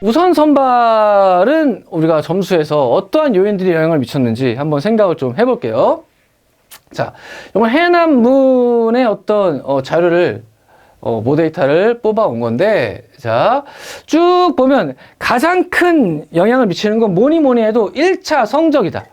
우선 선발은 우리가 점수에서 어떠한 요인들이 영향을 미쳤는지 한번 생각을 좀 해볼게요. 자, 이건 해남문의 어떤 자료를 모데이터를 뽑아온 건데, 자, 쭉 보면 가장 큰 영향을 미치는 건 뭐니 해도 1차 성적이다.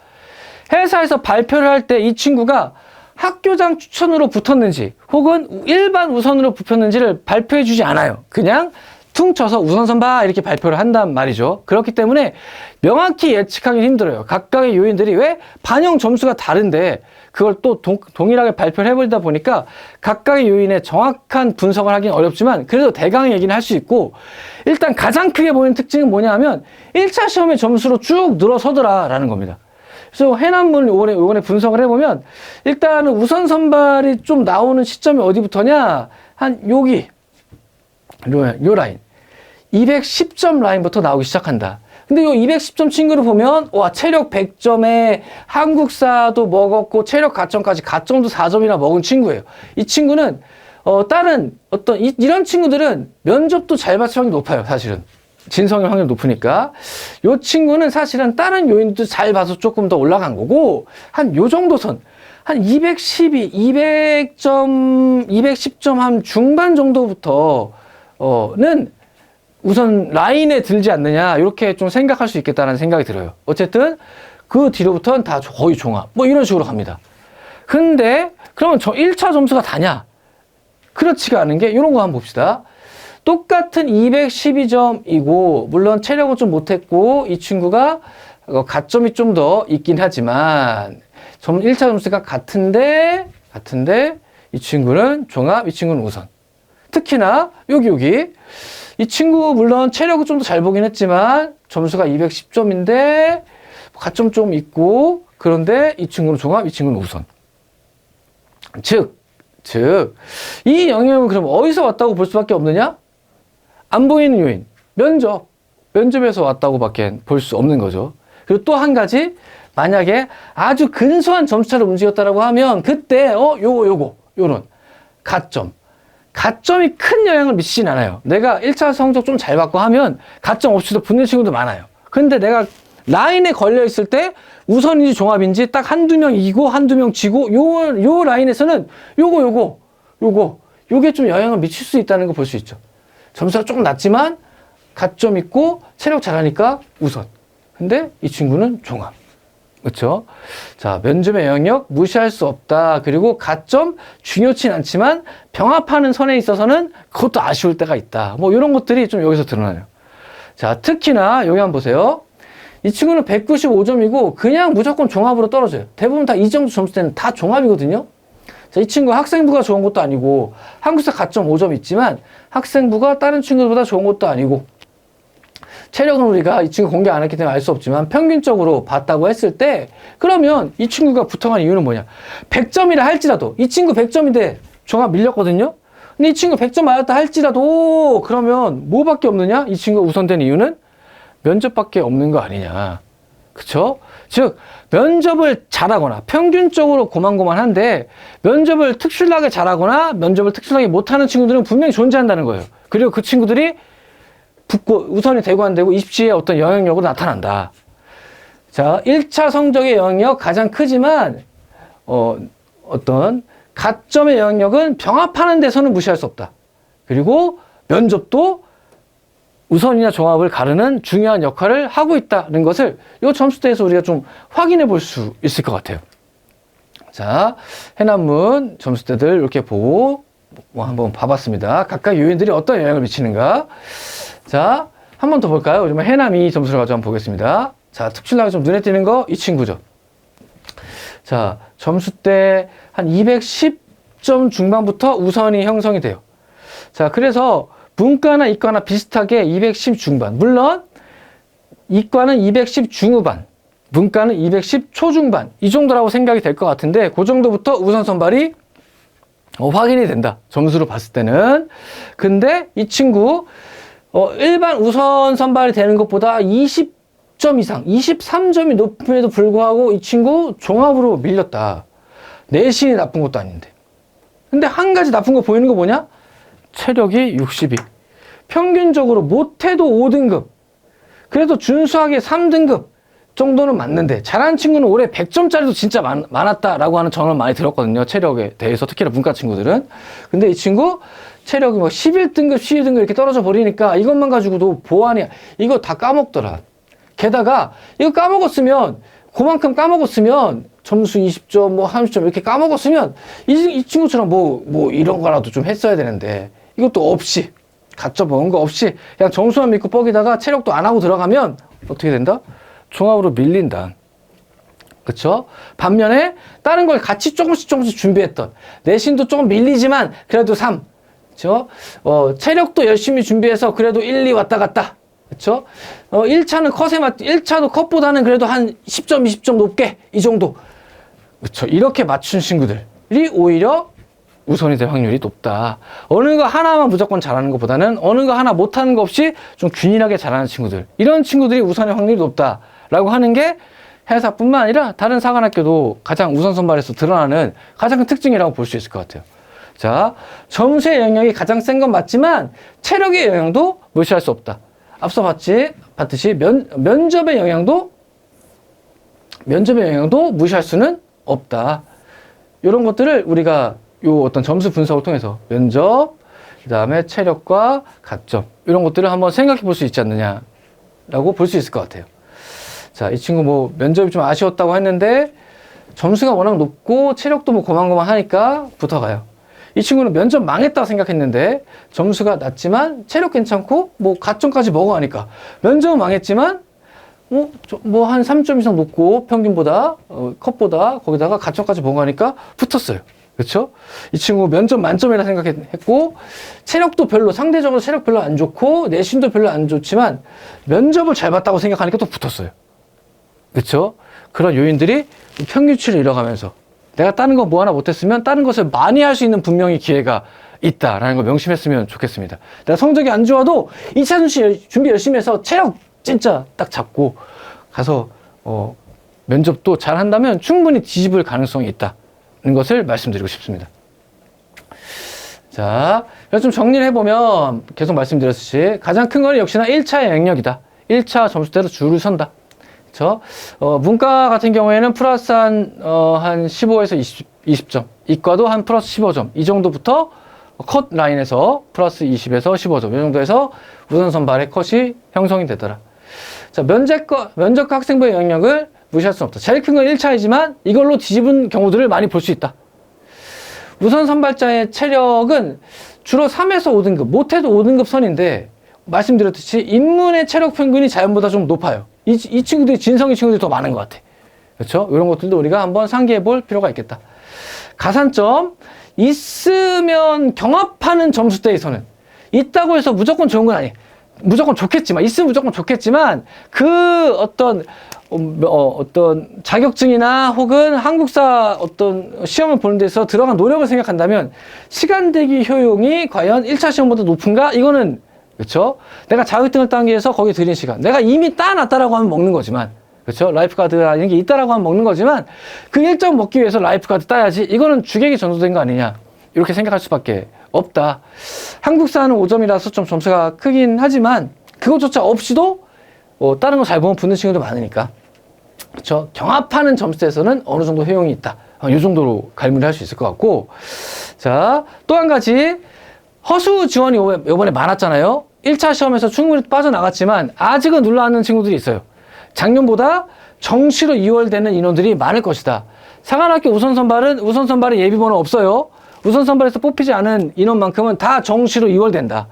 회사에서 발표를 할 때 이 친구가 학교장 추천으로 붙었는지 혹은 일반 우선으로 붙었는지를 발표해 주지 않아요. 그냥 퉁쳐서 우선 선발 이렇게 발표를 한단 말이죠. 그렇기 때문에 명확히 예측하기 힘들어요. 각각의 요인들이 왜 반영 점수가 다른데 그걸 또 동일하게 발표를 해버리다 보니까 각각의 요인의 정확한 분석을 하기는 어렵지만 그래도 대강 얘기는 할 수 있고, 일단 가장 크게 보이는 특징은 뭐냐 하면 1차 시험의 점수로 쭉 늘어서더라 라는 겁니다. 그래서 해남문을 요번에 분석을 해보면 일단은 우선 선발이 좀 나오는 시점이 어디부터냐, 한 여기 요 라인 210점 라인부터 나오기 시작한다. 근데 요 210점 친구를 보면 와, 체력 100점에 한국사도 먹었고 체력 가점까지 가점도 4점이나 먹은 친구예요. 이 친구는 다른 어떤 이런 친구들은 면접도 잘 맞출 확률이 높아요. 사실은 진성일 확률이 높으니까. 요 친구는 사실은 다른 요인도 잘 봐서 조금 더 올라간 거고, 한 요 정도 선, 한 212, 200점, 210점 한 중반 정도부터는 우선 라인에 들지 않느냐, 이렇게 좀 생각할 수 있겠다는 생각이 들어요. 어쨌든 그 뒤로부터는 다 거의 종합, 뭐 이런 식으로 갑니다. 근데 그러면 저 1차 점수가 다냐? 그렇지가 않은 게 이런 거 한번 봅시다. 똑같은 212점이고 물론 체력은 좀 못했고 이 친구가 가점이 좀 더 있긴 하지만 1차 점수가 같은데 이 친구는 종합, 이 친구는 우선. 특히나 여기 이 친구 물론 체력은 좀 더 잘 보긴 했지만 점수가 210점인데 가점 좀 있고, 그런데 이 친구는 종합, 이 친구는 우선. 즉 이 영향은 그럼 어디서 왔다고 볼 수밖에 없느냐? 안 보이는 요인, 면접에서 왔다고 밖에 볼 수 없는 거죠. 그리고 또 한 가지, 만약에 아주 근소한 점수차로 움직였다라고 하면 그때 요런 가점이 큰 영향을 미치진 않아요. 내가 1차 성적 좀 잘 받고 하면 가점 없이도 붙는 친구도 많아요. 근데 내가 라인에 걸려 있을 때 우선인지 종합인지 딱 한두 명 이기고 한두 명 지고 요 라인에서는 요게 좀 영향을 미칠 수 있다는 거 볼 수 있죠. 점수가 조금 낮지만 가점 있고 체력 잘하니까 우선. 근데 이 친구는 종합. 그렇죠? 자, 면접의 영역 무시할 수 없다. 그리고 가점 중요치 않지만 병합하는 선에 있어서는 그것도 아쉬울 때가 있다. 뭐 이런 것들이 좀 여기서 드러나요. 자, 특히나 여기 한번 보세요. 이 친구는 195점이고 그냥 무조건 종합으로 떨어져요. 대부분 다 이 정도 점수대는 다 종합이거든요. 자, 이 친구 학생부가 좋은 것도 아니고 한국사 가점 5점 있지만 학생부가 다른 친구들보다 좋은 것도 아니고, 체력은 우리가 이 친구 공개 안 했기 때문에 알 수 없지만 평균적으로 봤다고 했을 때 그러면 이 친구가 부탁한 이유는 뭐냐? 100점이라 할지라도 이 친구 100점인데 종합 밀렸거든요. 근데 이 친구 100점 맞았다 할지라도 그러면 뭐밖에 없느냐? 이 친구가 우선된 이유는 면접밖에 없는 거 아니냐. 그쵸? 즉 면접을 잘하거나 평균적으로 고만고만한데 면접을 특출나게 잘하거나 면접을 특출나게 못하는 친구들은 분명히 존재한다는 거예요. 그리고 그 친구들이 붙고 우선이 되고 안 되고 입시의 어떤 영향력으로 나타난다. 자, 1차 성적의 영향력 가장 크지만 어떤 가점의 영향력은 병합하는 데서는 무시할 수 없다. 그리고 면접도 우선이나 종합을 가르는 중요한 역할을 하고 있다는 것을 이 점수대에서 우리가 좀 확인해 볼 수 있을 것 같아요. 자, 해남문 점수대들 이렇게 보고 한번 봐봤습니다. 각각 요인들이 어떤 영향을 미치는가. 자, 한 번 더 볼까요? 요즘 해남이 점수를 가지고 한번 보겠습니다. 자, 특출나게 좀 눈에 띄는 거 이 친구죠. 자, 점수대 한 210점 중반부터 우선이 형성이 돼요. 자, 그래서 문과나 이과나 비슷하게 210 중반. 물론 이과는 210 중후반, 문과는 210 초중반 이 정도라고 생각이 될 것 같은데 그 정도부터 우선 선발이 확인이 된다. 점수로 봤을 때는. 근데 이 친구 일반 우선 선발이 되는 것보다 20점 이상, 23점이 높음에도 불구하고 이 친구 종합으로 밀렸다. 내신이 나쁜 것도 아닌데. 근데 한 가지 나쁜 거 보이는 거 뭐냐? 체력이 62. 평균적으로 못해도 5등급. 그래도 준수하게 3등급 정도는 맞는데 잘하는 친구는 올해 100점짜리도 진짜 많았다라고 하는 전언을 많이 들었거든요. 체력에 대해서 특히나 문과 친구들은. 근데 이 친구 체력이 뭐 11등급, 12등급 이렇게 떨어져 버리니까 이것만 가지고도 보완이 이거 다 까먹더라. 게다가 이거 까먹었으면 그만큼 까먹었으면 점수 20점, 뭐 30점 이렇게 까먹었으면 이 친구처럼 뭐 이런 거라도 좀 했어야 되는데 이것도 없이 가점 먹은 거 없이 그냥 점수만 믿고 뻑이다가 체력도 안 하고 들어가면 어떻게 된다? 종합으로 밀린다. 그쵸? 반면에 다른 걸 같이 조금씩 준비했던 내신도 조금 밀리지만 그래도 3. 그쵸? 체력도 열심히 준비해서 그래도 1, 2 왔다 갔다. 그쵸? 1차도 컷보다는 그래도 한 10점, 20점 높게 이 정도. 그쵸? 이렇게 맞춘 친구들이 오히려 우선이 될 확률이 높다. 어느 거 하나만 무조건 잘하는 것보다는 어느 거 하나 못하는 거 없이 좀 균일하게 잘하는 친구들. 이런 친구들이 우선의 확률이 높다라고 하는 게 해사뿐만 아니라 다른 사관학교도 가장 우선 선발에서 드러나는 가장 큰 특징이라고 볼 수 있을 것 같아요. 자, 점수의 영향이 가장 센 건 맞지만 체력의 영향도 무시할 수 없다. 앞서 봤듯이 면접의 영향도 무시할 수는 없다. 이런 것들을 우리가 요 어떤 점수 분석을 통해서 면접, 그 다음에 체력과 가점 이런 것들을 한번 생각해 볼 수 있지 않느냐라고 볼 수 있을 것 같아요. 자, 이 친구 뭐 면접이 좀 아쉬웠다고 했는데 점수가 워낙 높고 체력도 뭐 고만고만 하니까 붙어가요. 이 친구는 면접 망했다고 생각했는데 점수가 낮지만 체력 괜찮고 뭐 가점까지 먹어가니까 면접은 망했지만 뭐 한 3점 이상 높고 평균보다 컷보다 거기다가 가점까지 먹어가니까 붙었어요. 그렇죠? 이 친구 면접 만점이라 생각했고 체력도 상대적으로 체력 별로 안 좋고 내신도 별로 안 좋지만 면접을 잘 봤다고 생각하니까 또 붙었어요. 그렇죠? 그런 요인들이 평균치를 잃어가면서 내가 다른 거 뭐 하나 못했으면 다른 것을 많이 할 수 있는 분명히 기회가 있다라는 걸 명심했으면 좋겠습니다. 내가 성적이 안 좋아도 2차 준비 열심히 해서 체력 진짜 딱 잡고 가서 면접도 잘 한다면 충분히 뒤집을 가능성이 있다는 것을 말씀드리고 싶습니다. 자, 좀 정리를 해보면 계속 말씀드렸듯이 가장 큰 건 역시나 1차의 영역이다. 1차 점수대로 줄을 선다. 그쵸? 문과 같은 경우에는 플러스 한 15에서 20점. 이과도 한 플러스 15점. 이 정도부터 컷 라인에서 플러스 20에서 15점. 이 정도에서 우선 선발의 컷이 형성이 되더라. 자, 면접과 학생부의 영역을 무시할 수는 없다. 제일 큰 건 1차이지만 이걸로 뒤집은 경우들을 많이 볼 수 있다. 우선 선발자의 체력은 주로 3에서 5등급, 못해도 5등급 선인데 말씀드렸듯이 인문의 체력 평균이 자연보다 좀 높아요. 이 친구들이 진성의 친구들이 더 많은 것 같아. 그렇죠? 이런 것들도 우리가 한번 상기해 볼 필요가 있겠다. 가산점 있으면 경합하는 점수대에서는 있다고 해서 무조건 좋은 건 아니에요. 무조건 좋겠지만 있으면 무조건 좋겠지만 그 어떤 자격증이나 혹은 한국사 어떤 시험을 보는 데서 들어간 노력을 생각한다면 시간 대기 효용이 과연 1차 시험보다 높은가? 이거는 그렇죠? 내가 자격증을 따기 위해서 거기 들인 시간 내가 이미 따놨다라고 하면 먹는 거지만 그렇죠? 라이프가드가 이런 게 있다라고 하면 먹는 거지만 그 1점 먹기 위해서 라이프가드 따야지 이거는 주객이 전도된 거 아니냐 이렇게 생각할 수밖에 없다. 한국사는 5점이라서 좀 점수가 크긴 하지만 그것조차 없이도 다른 거 잘 보면 붙는 친구도 많으니까 그렇죠? 경합하는 점수에서는 어느 정도 효용이 있다. 이 정도로 갈무리할 수 있을 것 같고 자, 또 한 가지 허수 지원이 이번에 많았잖아요. 1차 시험에서 충분히 빠져나갔지만 아직은 눌러앉는 친구들이 있어요. 작년보다 정시로 2월 되는 인원들이 많을 것이다. 사관학교 우선 선발에 예비번호 없어요. 우선 선발에서 뽑히지 않은 인원만큼은 다 정시로 2월 된다.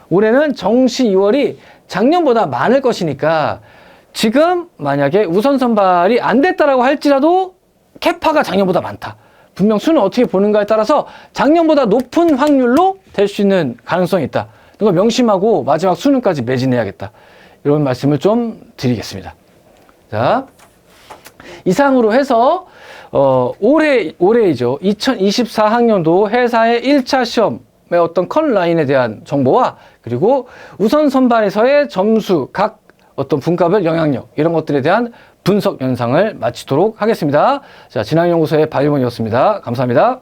올해는 정시 2월이 작년보다 많을 것이니까 지금 만약에 우선 선발이 안 됐다라고 할지라도 캐파가 작년보다 많다. 분명 수는 어떻게 보는가에 따라서 작년보다 높은 확률로 될 수 있는 가능성이 있다. 이거 명심하고 마지막 수능까지 매진해야겠다. 이런 말씀을 좀 드리겠습니다. 자, 이상으로 해서 올해이죠. 2024학년도 회사의 1차 시험의 어떤 컷 라인에 대한 정보와 그리고 우선 선발에서의 점수, 각 어떤 분과별 영향력 이런 것들에 대한 분석 영상을 마치도록 하겠습니다. 자, 진학연구소의 박일본이었습니다. 감사합니다.